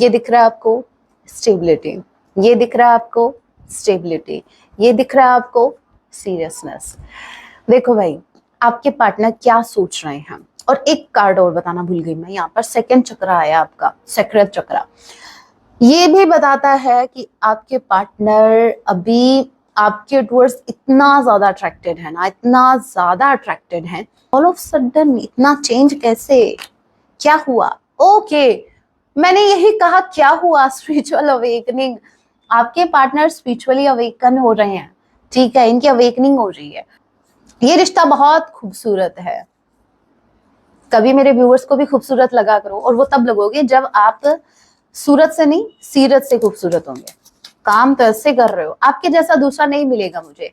ये दिख रहा है आपको स्टेबिलिटी, ये दिख रहा है आपको स्टेबिलिटी, ये दिख रहा है आपको सीरियसनेस। देखो भाई, आपके पार्टनर क्या सोच रहे हैं। और एक कार्ड और बताना भूल गई मैं, यहाँ पर सेकंड चक्र आया आपका, सैक्रड चक्र। ये भी बताता है कि आपके पार्टनर अभी आपके टूवर्ड्स इतना ज्यादा अट्रैक्टेड है ना, इतना ज्यादा अट्रैक्टेड है। ऑल ऑफ सडन इतना चेंज कैसे, क्या हुआ? ओके, मैंने यही कहा, क्या हुआ? Spiritual awakening. आपके पार्टनर स्पिरिचुअली अवेकन हो रहे हैं, ठीक है, इनकी अवेकनिंग हो रही है। ये रिश्ता बहुत खूबसूरत है। कभी मेरे व्यूअर्स को भी खूबसूरत लगा करो, और वो तब लगोगे जब आप सूरत से नहीं सीरत से खूबसूरत होंगे। काम तो ऐसे कर रहे हो, आपके जैसा दूसरा नहीं मिलेगा मुझे।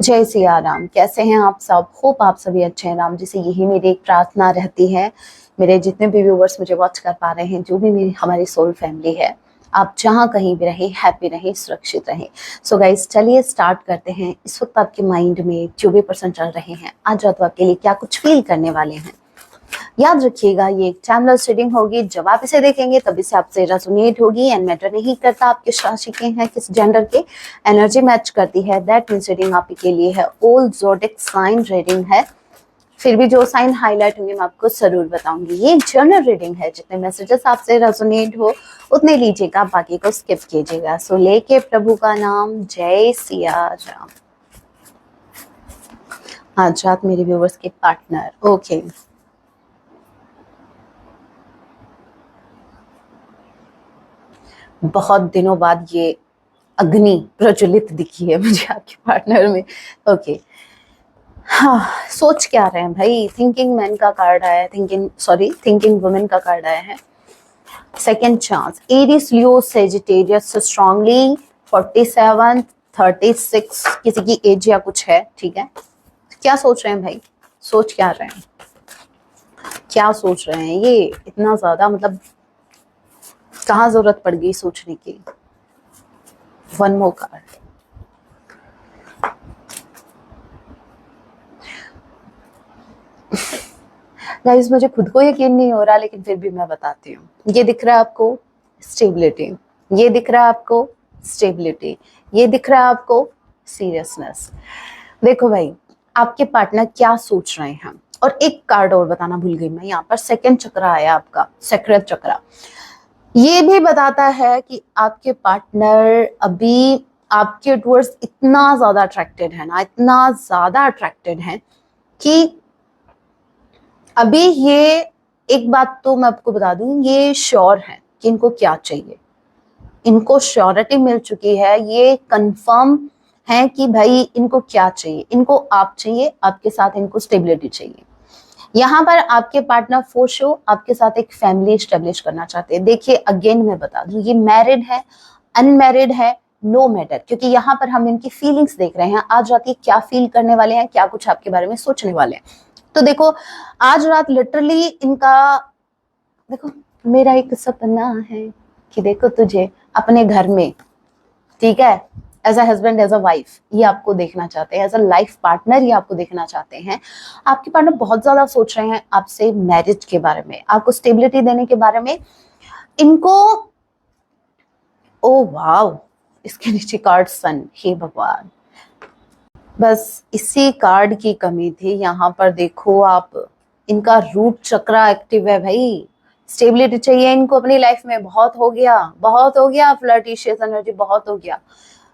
जय सिया राम। कैसे हैं आप सब? होप आप सभी अच्छे हैं। राम जी से यही मेरी एक प्रार्थना रहती है। मेरे जितने भी व्यूअर्स मुझे वॉच कर पा रहे हैं, जो भी मेरी हमारी सोल फैमिली है, आप जहां कहीं भी रहें, हैप्पी रहें, सुरक्षित रहें। सो गाइस, चलिए स्टार्ट करते हैं। इस वक्त आपके माइंड में जो भी पर्सन चल रहे हैं, आज रात आपके लिए क्या कुछ फील करने वाले हैं। याद रखिएगा, ये एक टाइमलेस रीडिंग होगी। जब आप इसे देखेंगे तब इसे आपसे रेजोनेट होगी। एंड मैटर नहीं करता आप किस राशि के हैं, किस जेंडर के, एनर्जी मैच करती है। दैट मींस रीडिंग आपके लिए है। ऑल ज़ोडिक साइन रीडिंग है। फिर भी जो साइन हाईलाइट होंगे मैं आपको जरूर बताऊंगी। ये जनरल रीडिंग है, जितने मैसेजेस आपसे रेजोनेट हो उतने लीजिएगा, बाकी को स्किप कीजिएगा। सो लेके प्रभु का नाम, जय सिया राम। आज रात मेरे व्यूवर्स के पार्टनर, ओके, बहुत दिनों बाद ये अग्नि प्रज्वलित दिखी है मुझे आपके पार्टनर में। ओके, हाँ, सोच क्या रहे हैं भाई? थिंकिंग मैन का कार्ड आया है, थिंकिंग वुमेन का कार्ड आया है। सेकेंड चांस, एरीज, लियो, सेजिटेरियस, स्ट्रांगली 47, 36, किसी की एज या कुछ है, ठीक है। क्या सोच रहे हैं भाई? सोच क्या रहे हैं? क्या सोच रहे हैं? ये इतना ज्यादा, मतलब कहाँ जरूरत पड़ गई सोचने की? One more card. गाइस, मुझे खुद को यकीन नहीं हो रहा, लेकिन फिर भी मैं बताती हूँ। ये दिख रहा है आपको स्टेबिलिटी, ये दिख रहा है आपको स्टेबिलिटी, ये दिख रहा है आपको सीरियसनेस। देखो भाई, आपके पार्टनर क्या सोच रहे हैं। और एक कार्ड और बताना भूल गई मैं, यहाँ पर सेकंड चक्र आया आपका, सैक्रड चक्र। ये भी बताता है कि आपके पार्टनर अभी आपके टूवर्ड्स इतना ज्यादा अट्रैक्टेड है ना, इतना ज्यादा अट्रैक्टेड है कि अभी ये, एक बात तो मैं आपको बता दूं, ये श्योर है कि इनको क्या चाहिए। इनको श्योरिटी मिल चुकी है, ये कंफर्म है कि भाई इनको क्या चाहिए। इनको आप चाहिए, आपके साथ इनको स्टेबिलिटी चाहिए। यहाँ पर आपके पार्टनर फॉर श्योर आपके साथ एक फैमिली स्टेब्लिश करना चाहते हैं। देखिए, अगेन मैं बता दूं, ये मैरिड है, अनमैरिड है, नो मैटर, क्योंकि यहाँ पर हम इनकी फीलिंग्स देख रहे हैं। आज रात ये क्या फील करने वाले हैं, क्या कुछ आपके बारे में सोचने वाले हैं। तो देखो, आज रात लिटरली इनका, देखो, मेरा एक सपना है कि देखो तुझे अपने घर में, ठीक है, as a husband, as a wife, ये आपको देखना चाहते हैं। एज अ लाइफ पार्टनर ये आपको देखना चाहते हैं। आपके पार्टनर बहुत ज्यादा सोच रहे हैं आपसे मैरिज के बारे में, आपको स्टेबिलिटी देने के बारे में। इनको, ओ वाव, इसके नीचे कार्ड सन, हे भगवान, बस इसी कार्ड की कमी थी। यहाँ पर देखो आप, इनका रूट चक्र एक्टिव है भाई। स्टेबिलिटी चाहिए इनको अपनी लाइफ में। बहुत हो गया, बहुत हो गया फ्लर्टिशियस एनर्जी, बहुत हो गया,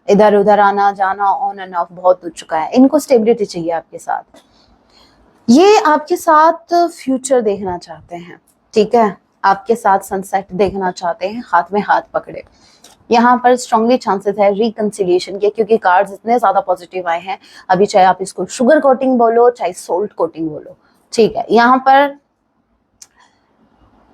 इधर उधर आना जाना, ऑन एंड ऑफ बहुत हो चुका है। इनको स्टेबिलिटी चाहिए आपके साथ। ये आपके साथ फ्यूचर देखना चाहते हैं, ठीक है, आपके साथ सनसेट देखना चाहते हैं, हाथ में हाथ पकड़े। यहाँ पर स्ट्रांगली चांसेस है रिकंसिलिएशन के, क्योंकि कार्ड्स इतने ज्यादा पॉजिटिव आए हैं। अभी चाहे आप इसको शुगर कोटिंग बोलो, चाहे सोल्ट कोटिंग बोलो, ठीक है। यहाँ पर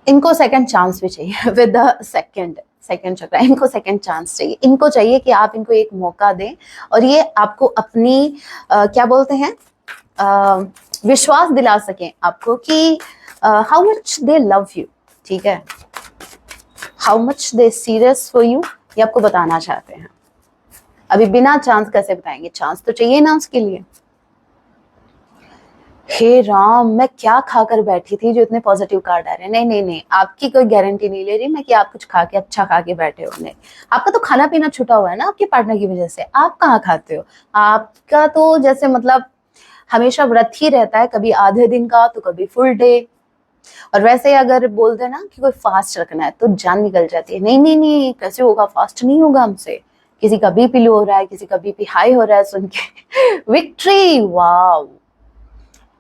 इनको सेकंड चांस भी चाहिए विद द सेकंड चक्र। इनको सेकंड चांस चाहिए। इनको चाहिए कि आप इनको एक मौका दें, और ये आपको अपनी क्या बोलते हैं, विश्वास दिला सकें आपको कि how much they love you, ठीक है, how much they serious for you, ये आपको बताना चाहते हैं। अभी बिना चांस कैसे बताएंगे? चांस तो चाहिए ना उसके लिए। हे राम, मैं क्या खाकर बैठी थी जो इतने पॉजिटिव कार्ड आ रहे हैं। नहीं नहीं नहीं, आपकी कोई गारंटी नहीं ले रही मैं कि आप कुछ खा के अच्छा खा के बैठे हो। नहीं, आपका तो खाना पीना छूटा हुआ है ना आपके पार्टनर की वजह से। आप कहाँ खाते हो? आपका तो जैसे मतलब हमेशा व्रत ही रहता है, कभी आधे दिन का तो कभी फुल डे। और वैसे अगर बोल दे ना कि कोई फास्ट रखना है तो जान निकल जाती है। नहीं नहीं नहीं, कैसे होगा, फास्ट नहीं होगा हमसे। किसी का बीपी लो हो रहा है, किसी का बीपी हाई हो रहा है सुन के विक्ट्री, वाओ,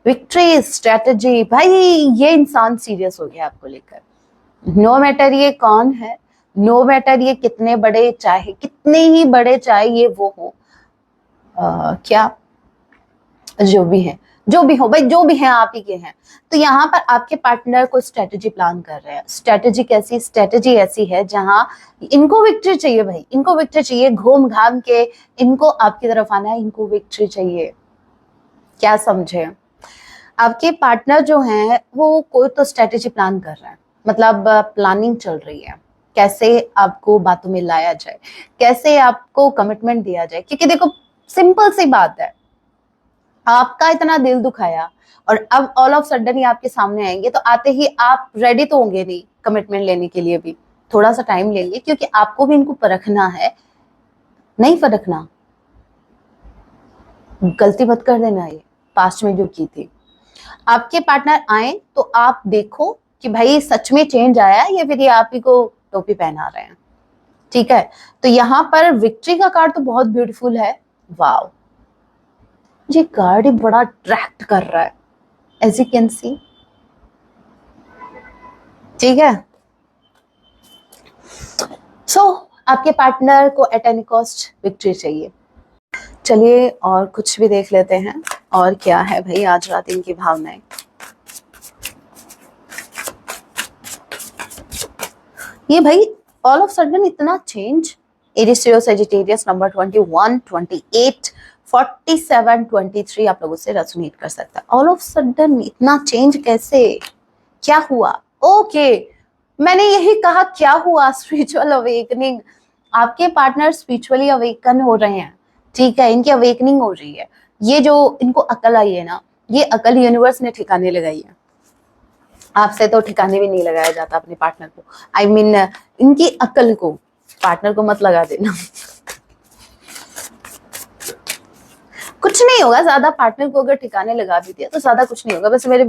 विक्ट्री स्ट्रेटजी। भाई ये इंसान सीरियस हो गया आपको लेकर। नो मैटर ये कौन है, नो मैटर ये कितने बड़े, चाहे कितने ही बड़े चाहे ये वो हो, क्या जो भी है, जो भी हो भाई, जो भी है आप ही के हैं। तो यहाँ पर आपके पार्टनर को स्ट्रेटेजी प्लान कर रहे हैं। स्ट्रेटेजी कैसी? स्ट्रेटेजी ऐसी है जहां इनको विक्ट्री चाहिए भाई, इनको विक्ट्री चाहिए, घूम घाम के इनको आपकी तरफ आना है, इनको विक्ट्री चाहिए। क्या समझे? आपके पार्टनर जो हैं वो कोई तो स्ट्रेटेजी प्लान कर रहा है, मतलब प्लानिंग चल रही है कैसे आपको बातों में लाया जाए, कैसे आपको कमिटमेंट दिया जाए। क्योंकि देखो सिंपल सी बात है, आपका इतना दिल दुखाया और अब ऑल ऑफ सडन ही आपके सामने आएंगे तो आते ही आप रेडी तो होंगे नहीं कमिटमेंट लेने के लिए भी, थोड़ा सा टाइम लेंगे क्योंकि आपको भी इनको परखना है। नहीं परखना, गलती मत कर देना ये पास्ट में जो की थी। आपके पार्टनर आए तो आप देखो कि भाई सच में चेंज आया है या फिर ये आप ही को टोपी पहना रहे हैं। ठीक है, तो यहाँ पर विक्ट्री का कार्ड तो बहुत ब्यूटीफुल है। वाओ, ये कार्ड ही बड़ा अट्रैक्ट कर रहा है एज यू कैन सी। ठीक है, सो आपके पार्टनर को एट एनी कॉस्ट विक्ट्री चाहिए। चलिए और कुछ भी देख लेते हैं, और क्या है भाई आज रात इनकी भावनाएं। ये भाई ऑल ऑफ सडन इतना चेंज, एरिस्टियो सेजिटेरियस नंबर 21, 28, 47, 23 आप लोगों से रेजोनेट कर सकता है। ऑल ऑफ सडन इतना चेंज कैसे, क्या हुआ? ओके, मैंने यही कहा क्या हुआ, स्पिरिचुअल अवेकनिंग। आपके पार्टनर स्पिरिचुअली अवेकन हो रहे हैं। ठीक है, इनकी अवेकनिंग हो रही है। ये जो इनको अकल आई है ना, ये अकल यूनिवर्स ने ठिकाने लगाई है। आपसे तो ठिकाने भी नहीं लगाया जाता अपने पार्टनर को। आई मीन इनकी अकल को, पार्टनर को मत लगा देना। कुछ नहीं होगा ज्यादा, पार्टनर को अगर ठिकाने लगा भी दिया तो ज्यादा कुछ नहीं होगा। बस मेरे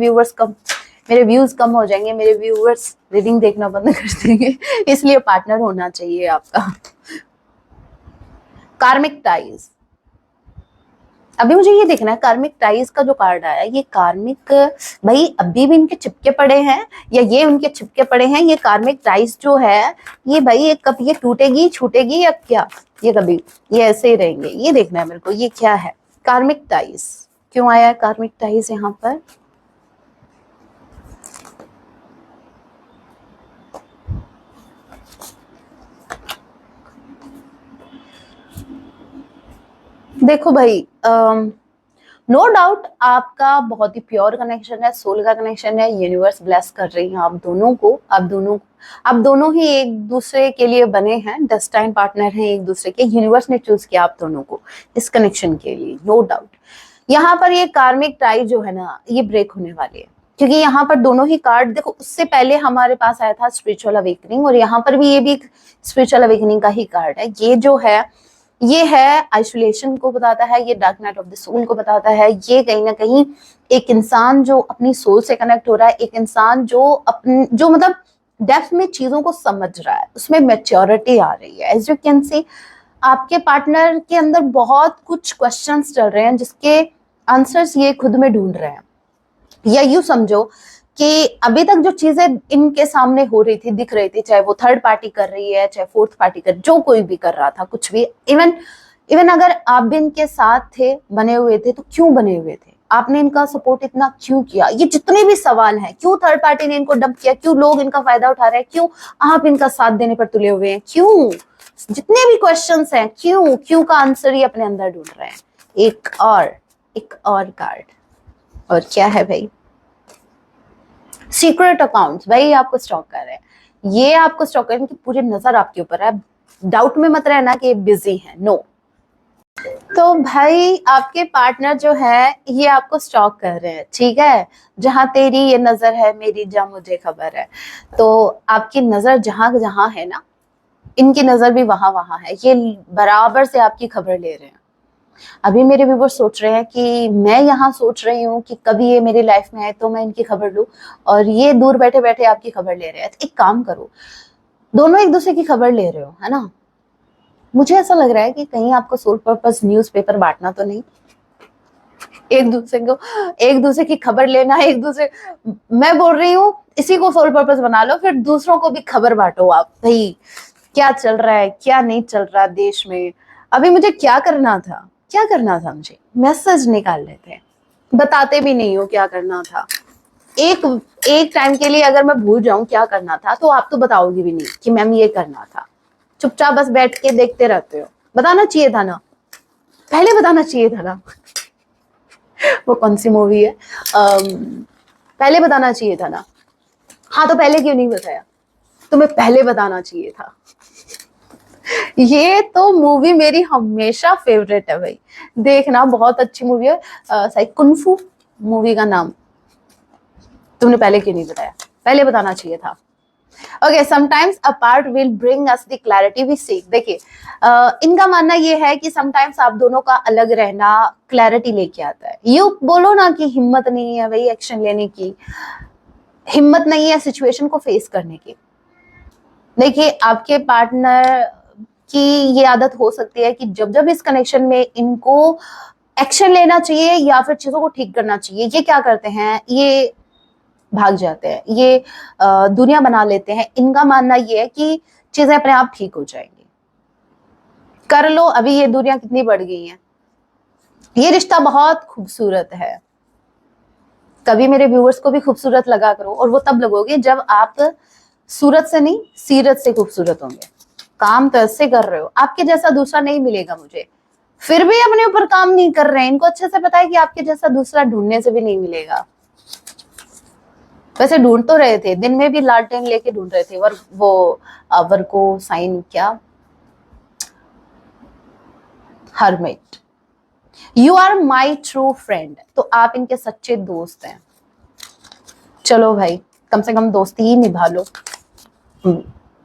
व्यूज कम हो जाएंगे, मेरे व्यूअर्स रीडिंग देखना बंद कर देंगे। इसलिए पार्टनर होना चाहिए आपका। कार्मिक टाइज, अभी मुझे ये देखना है कार्मिक टाइज का जो कार्ड आया, ये कार्मिक भाई अभी भी इनके चिपके पड़े हैं या ये उनके चिपके पड़े हैं। ये कार्मिक टाइज जो है ये भाई ये कब ये टूटेगी छूटेगी या क्या, ये कभी ये ऐसे ही रहेंगे, ये देखना है मेरे को। ये क्या है कार्मिक टाइज, क्यों आया है कार्मिक टाइज यहाँ पर? देखो भाई नो डाउट आपका बहुत ही प्योर कनेक्शन है, सोल का कनेक्शन है। यूनिवर्स ब्लेस कर रही है आप दोनों को। आप दोनों ही एक दूसरे के लिए बने हैं, डेस्टाइन पार्टनर हैं एक दूसरे के। यूनिवर्स ने चूज किया आप दोनों को इस कनेक्शन के लिए, नो डाउट। यहाँ पर ये कार्मिक टाई जो है ना, ये ब्रेक होने वाली है क्योंकि यहाँ पर दोनों ही कार्ड देखो, उससे पहले हमारे पास आया था स्पिरिचुअल अवेकनिंग और यहाँ पर भी ये भी स्पिरिचुअल अवेकनिंग का ही कार्ड है। ये जो है ये है आइसोलेशन को बताता है, ये dark night of the soul को बताता है। ये कहीं ना कहीं एक इंसान जो अपनी सोल से कनेक्ट हो रहा है, एक इंसान जो मतलब डेप्थ में चीजों को समझ रहा है, उसमें मैच्योरिटी आ रही है। एज यू कैन सी आपके पार्टनर के अंदर बहुत कुछ क्वेश्चंस चल रहे हैं जिसके आंसर्स ये खुद में ढूंढ रहे हैं। या यूं समझो कि अभी तक जो चीजें इनके सामने हो रही थी, दिख रही थी, चाहे वो थर्ड पार्टी कर रही है, चाहे फोर्थ पार्टी कर, जो कोई भी कर रहा था, कुछ भी, इवन अगर आप भी इनके साथ थे, बने हुए थे, तो क्यों बने हुए थे? आपने इनका सपोर्ट इतना क्यों किया? ये जितने भी सवाल हैं, क्यों थर्ड पार्टी ने इनको डंप किया, क्यों लोग इनका फायदा उठा रहे हैं, क्यों आप इनका साथ देने पर तुले हुए हैं, क्यों? जितने भी क्वेश्चंस हैं, क्यों का आंसर ये अपने अंदर ढूंढ रहे हैं। एक और कार्ड, और क्या है भाई? Secret accounts. भाई आपको स्टॉक कर रहे हैं, ये आपको स्टॉक कर रहे हैं कि पूरी नजर आपके ऊपर है। डाउट में मत रहना कि ये बिजी है, नो। तो भाई आपके पार्टनर जो है ये आपको स्टॉक कर रहे हैं, ठीक है। जहां तेरी ये नजर है मेरी जहां मुझे खबर है। तो आपकी नजर जहां जहां है ना, इनकी नजर भी वहां वहां है। ये बराबर से आपकी खबर ले रहे हैं। अभी मेरे व्यूवर्स सोच रहे हैं कि मैं यहाँ सोच रही हूँ कि कभी ये मेरी लाइफ में है तो मैं इनकी खबर लूं, और ये दूर बैठे बैठे आपकी खबर ले रहे हैं। तो एक काम करो, दोनों एक दूसरे की खबर ले रहे हो, है ना। मुझे ऐसा लग रहा है कि कहीं आपको सोल पर्पस न्यूज़पेपर बांटना तो नहीं, एक दूसरे की खबर लेना, एक दूसरे, मैं बोल रही हूँ इसी को सोल पर्पस बना लो, फिर दूसरों को भी खबर बांटो आप भाई, क्या चल रहा है क्या नहीं चल रहा देश में। अभी मुझे क्या करना था, क्या करना था, मुझे मैसेज निकाल लेते, बताते भी नहीं हो क्या करना था। एक एक टाइम के लिए अगर मैं भूल जाऊं क्या करना था तो आप तो बताओगे भी नहीं कि मैम ये करना था। चुपचाप बस बैठ के देखते रहते हो। बताना चाहिए था ना, पहले बताना चाहिए था ना। वो कौन सी मूवी है, पहले बताना चाहिए था ना। हाँ तो पहले क्यों नहीं बताया, तुम्हें पहले बताना चाहिए था। ये तो मूवी मेरी हमेशा फेवरेट है भाई, देखना बहुत अच्छी मूवी है। शायद कुंफू मूवी का नाम। तुमने पहले क्यों नहीं बताया, पहले बताना चाहिए था। Okay, sometimes a part will bring us the clarity we seek. देखिए इनका मानना ये है कि समटाइम्स आप दोनों का अलग रहना क्लैरिटी लेके आता है। यू बोलो ना कि हिम्मत नहीं है भाई एक्शन लेने की, हिम्मत नहीं है सिचुएशन को फेस करने की। देखिए आपके पार्टनर की ये आदत हो सकती है कि जब जब इस कनेक्शन में इनको एक्शन लेना चाहिए या फिर चीजों को ठीक करना चाहिए, ये क्या करते हैं, ये भाग जाते हैं, ये दुनिया बना लेते हैं। इनका मानना ये है कि चीजें अपने आप ठीक हो जाएंगी, कर लो। अभी ये दुनिया कितनी बढ़ गई है, ये रिश्ता बहुत खूबसूरत है। कभी मेरे व्यूअर्स को भी खूबसूरत लगा करो, और वो तब लगोगे जब आप सूरत से नहीं सीरत से खूबसूरत होंगे। काम तो ऐसे कर रहे हो, आपके जैसा दूसरा नहीं मिलेगा मुझे, फिर भी अपने ऊपर काम नहीं कर रहे हैं। इनको अच्छे से पता है कि आपके जैसा दूसरा ढूंढने से भी नहीं मिलेगा। वैसे ढूंढ तो रहे थे, दिन में भी लालटेन लेके ढूंढ रहे थे, वर्को साइन क्या, hermit. You are my true friend, तो आप इनके सच्चे दोस्त हैं। चलो भाई, कम से कम दोस्ती ही निभा लो।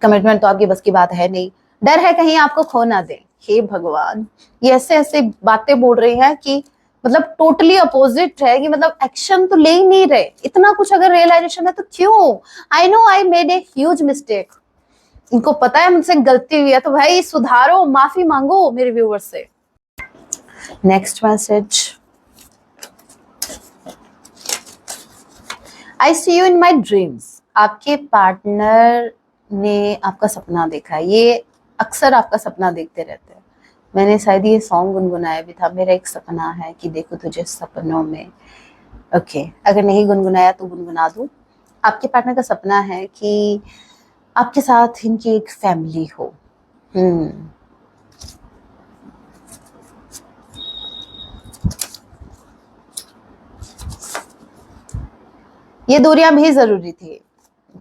कमिटमेंट तो आपकी बस की बात है नहीं, डर है कहीं आपको खो ना दे। हे भगवान, ये ऐसे ऐसे बातें बोल रही हैं कि मतलब टोटली अपोजिट है, कि मतलब एक्शन तो ले ही नहीं रहे। इतना कुछ अगर रियलाइजेशन है तो क्यों। I know I made a huge mistake, इनको पता है मुझसे गलती हुई है, तो भाई सुधारो, माफी मांगो मेरे व्यूअर्स से। Next message, I see you in my dreams. आपके पार्टनर ने आपका सपना देखा है, ये अक्सर आपका सपना देखते रहते हैं। मैंने शायद ये सॉन्ग गुनगुनाया भी था, मेरा एक सपना है कि देखो तुझे सपनों में। ओके, अगर नहीं गुनगुनाया तो गुनगुना दूं। आपके पार्टनर का सपना है कि आपके साथ इनकी एक फैमिली हो। ये दूरियां भी जरूरी थी,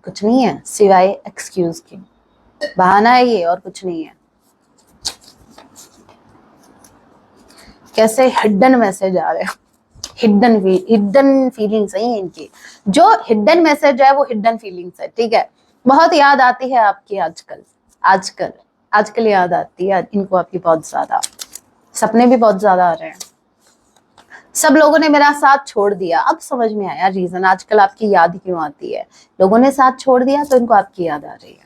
कुछ नहीं है सिवाय एक्सक्यूज के, बहाना है ये और कुछ नहीं है। कैसे हिडन मैसेज आ रहे हैं, हिडन फीलिंग्स है इनकी। जो हिडन मैसेज है वो हिडन फीलिंग्स है, ठीक है। बहुत याद आती है आपकी आजकल, आजकल आजकल याद आती है इनको आपकी बहुत ज्यादा। सपने भी बहुत ज्यादा आ रहे हैं। सब लोगों ने मेरा साथ छोड़ दिया, अब समझ में आया रीजन आजकल आपकी याद क्यों आती है। लोगों ने साथ छोड़ दिया तो इनको आपकी याद आ रही है।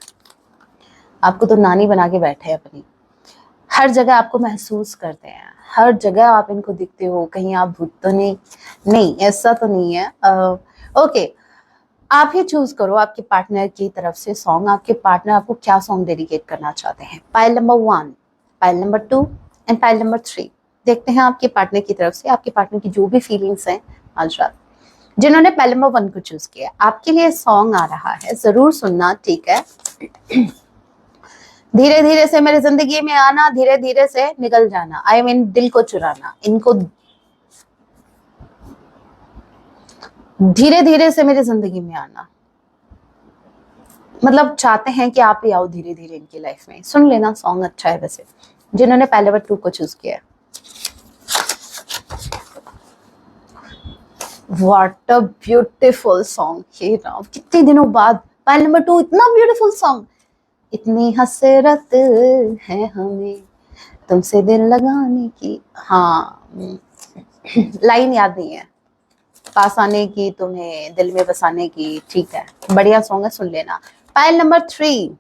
आपको तो नानी बना के बैठे हैं अपनी, हर जगह आपको महसूस करते हैं, हर जगह आप इनको दिखते हो। कहीं आप भूत तो नहीं, नहीं ऐसा तो नहीं है। ओके, आप ही चूज करो आपके पार्टनर की तरफ से सॉन्ग। आपके पार्टनर आपको क्या सॉन्ग डेडिकेट करना चाहते हैं, pile number 1, pile number 2 and pile number 3। देखते हैं आपके पार्टनर की तरफ से, आपके पार्टनर की जो भी फीलिंग्स हैं आज रात। जिन्होंने पाइल नंबर 1 को चूज किया, आपके लिए सॉन्ग आ रहा है, जरूर सुनना, ठीक है। धीरे धीरे से मेरी जिंदगी में आना, धीरे धीरे से निकल जाना, आई मीन दिल को चुराना। इनको धीरे धीरे से मेरी जिंदगी में आना, मतलब चाहते हैं कि आप ही आओ धीरे धीरे इनकी लाइफ में। सुन लेना, सॉन्ग अच्छा है वैसे। जिन्होंने पहले बार 2 को चूज किया है, व्हाट अ ब्यूटीफुल सॉन्ग। हे राम, कितने दिनों बाद पायल नंबर 2 इतना ब्यूटीफुल सॉन्ग। इतनी हसरत है हमें तुमसे दिल लगाने की। हाँ, लाइन याद नहीं है। पास आने की, तुम्हें दिल में बसाने की। ठीक है, बढ़िया सॉन्ग है, सुन लेना। पायल नंबर 3,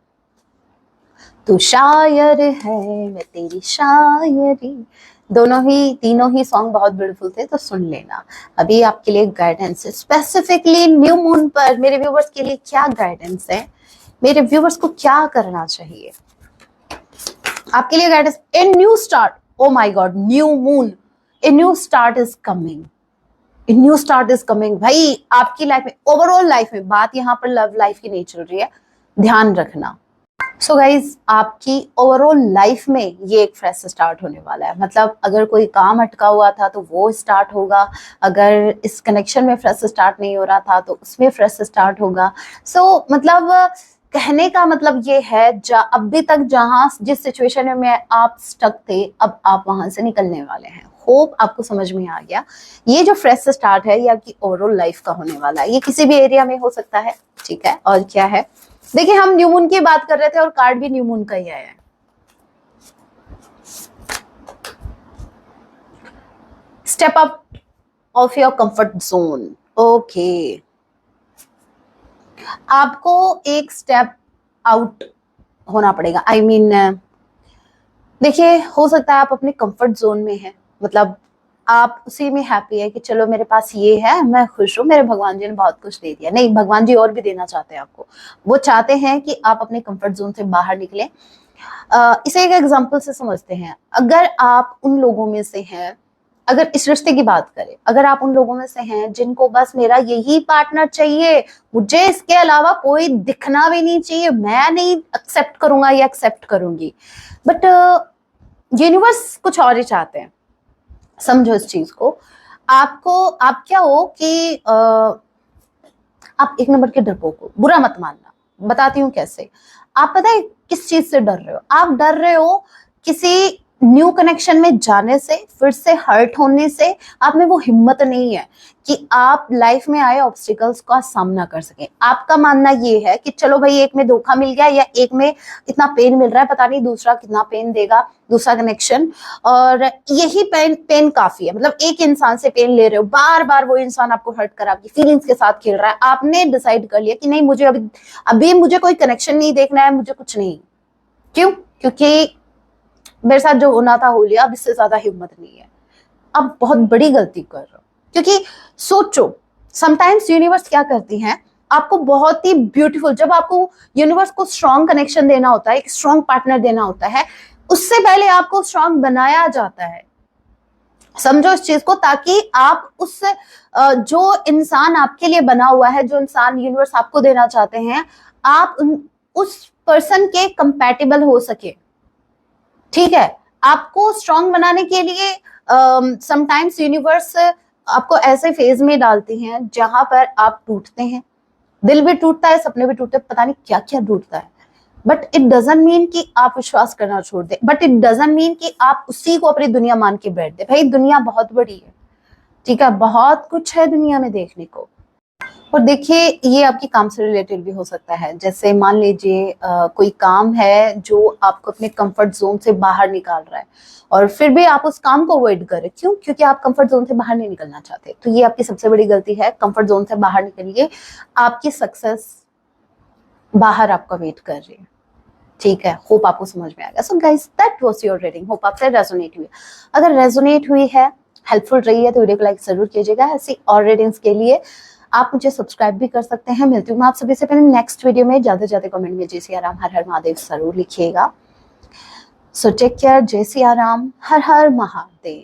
तू शायर है मैं तेरी शायरी। दोनों ही, तीनों ही सॉन्ग बहुत ब्यूटीफुल थे, तो सुन लेना। अभी आपके लिए गाइडेंस है, स्पेसिफिकली न्यू मून पर मेरे व्यूवर्स के लिए क्या गाइडेंस है, मेरे व्यूवर्स को क्या करना चाहिए। आपके लिए guidance, a new start, oh my God, new moon, a new start is coming, a new start is coming. भाई आपकी लाइफ में, ओवरऑल लाइफ में, बात यहाँ पर लव लाइफ की नहीं चल रही है, ध्यान रखना। सो गाइज, आपकी ओवरऑल लाइफ में ये एक फ्रेश स्टार्ट होने वाला है। मतलब अगर कोई काम अटका हुआ था तो वो स्टार्ट होगा, अगर इस कनेक्शन में फ्रेश स्टार्ट नहीं हो रहा था तो उसमें फ्रेश स्टार्ट होगा। सो मतलब कहने का मतलब ये है, अभी तक जहां जिस सिचुएशन में आप स्टक थे, अब आप वहां से निकलने वाले हैं। होप आपको समझ में आ गया। ये जो फ्रेश स्टार्ट है ये आपकी ओवरऑल लाइफ का होने वाला है। ये किसी भी एरिया में हो सकता है, ठीक है। और क्या है, देखिए हम न्यू मून की बात कर रहे थे और कार्ड भी न्यू मून का ही आया है। Step up of your comfort zone. Okay, आपको एक स्टेप आउट होना पड़ेगा। आई मीन देखिए, हो सकता है आप अपने कंफर्ट जोन में हैं, मतलब आप उसी में हैप्पी है कि चलो मेरे पास ये है, मैं खुश हूँ, मेरे भगवान जी ने बहुत कुछ दे दिया। नहीं, भगवान जी और भी देना चाहते हैं आपको। वो चाहते हैं कि आप अपने कंफर्ट जोन से बाहर निकलें। इसे एक एग्जांपल से समझते हैं। अगर आप उन लोगों में से हैं, अगर इस रिश्ते की बात करें, अगर आप उन लोगों में से हैं जिनको बस मेरा यही पार्टनर चाहिए, मुझे इसके अलावा कोई दिखना भी नहीं चाहिए, मैं नहीं एक्सेप्ट करूंगा या एक्सेप्ट करूंगी, बट यूनिवर्स कुछ और ही चाहते हैं। समझो इस चीज को। आप क्या हो कि आप एक नंबर के डरपोक हो, बुरा मत मानना, बताती हूँ कैसे। आप पता है किस चीज से डर रहे हो? आप डर रहे हो किसी न्यू कनेक्शन में जाने से, फिर से हर्ट होने से। आप में वो हिम्मत नहीं है कि आप लाइफ में आए ऑब्स्टिकल्स का सामना कर सकें। आपका मानना ये है कि चलो भाई, एक में धोखा मिल गया या एक में इतना पेन मिल रहा है, पता नहीं दूसरा कितना पेन देगा, दूसरा कनेक्शन, और यही पेन काफी है। मतलब एक इंसान से पेन ले रहे हो, बार बार वो इंसान आपको हर्ट कर आपकी फीलिंग्स के साथ खेल रहा है। आपने डिसाइड कर लिया कि नहीं, मुझे अभी मुझे कोई कनेक्शन नहीं देखना है, मुझे कुछ नहीं। क्यों? क्योंकि मेरे साथ जो होना था हो लिया, अब इससे ज्यादा हिम्मत नहीं है। अब बहुत बड़ी गलती कर रहा हूं। क्योंकि सोचो, समटाइम्स यूनिवर्स क्या करती है, आपको बहुत ही ब्यूटीफुल, जब आपको यूनिवर्स को स्ट्रॉन्ग कनेक्शन देना होता है, एक स्ट्रॉन्ग पार्टनर देना होता है, उससे पहले आपको स्ट्रॉन्ग बनाया जाता है। समझो इस चीज को, ताकि आप उस जो इंसान आपके लिए बना हुआ है, जो इंसान यूनिवर्स आपको देना चाहते हैं, आप उस पर्सन के कंपैटिबल हो सके। ठीक है, आपको स्ट्रॉन्ग बनाने के लिए समटाइम्स यूनिवर्स आपको ऐसे फेज में डालती हैं जहां पर आप टूटते हैं, दिल भी टूटता है, सपने भी टूटते हैं, पता नहीं क्या क्या टूटता है। बट इट डजंट मीन कि आप विश्वास करना छोड़ दे, बट इट डजंट मीन कि आप उसी को अपनी दुनिया मान के बैठ दे। भाई दुनिया बहुत बड़ी है, ठीक है, बहुत कुछ है दुनिया में देखने को। और देखिए, ये आपके काम से रिलेटेड भी हो सकता है। जैसे मान लीजिए कोई काम है जो आपको अपने कंफर्ट जोन से बाहर निकाल रहा है, और फिर भी आप उस काम को अवॉइड कर रहे। क्यों? क्योंकि आप कंफर्ट जोन से बाहर नहीं निकलना चाहते। तो ये आपकी सबसे बड़ी गलती है। कंफर्ट जोन से बाहर निकलिए, आपकी सक्सेस बाहर आपका वेट कर रही है। ठीक है, होप आपको समझ में आएगा। So guys, that was your reading. Hope आपसे रेजोनेट हुई। अगर रेजोनेट हुई है, हेल्पफुल रही है, तो वीडियो को लाइक जरूर कीजिएगा। ऐसी और रीडिंग्स के लिए आप मुझे सब्सक्राइब भी कर सकते हैं। मिलती हूँ मैं आप सभी से पहले नेक्स्ट वीडियो में। ज्यादा से ज्यादा कमेंट में जय सिया राम, हर हर महादेव जरूर लिखिएगा। सो टेक केयर, जय सिया राम, हर हर महादेव।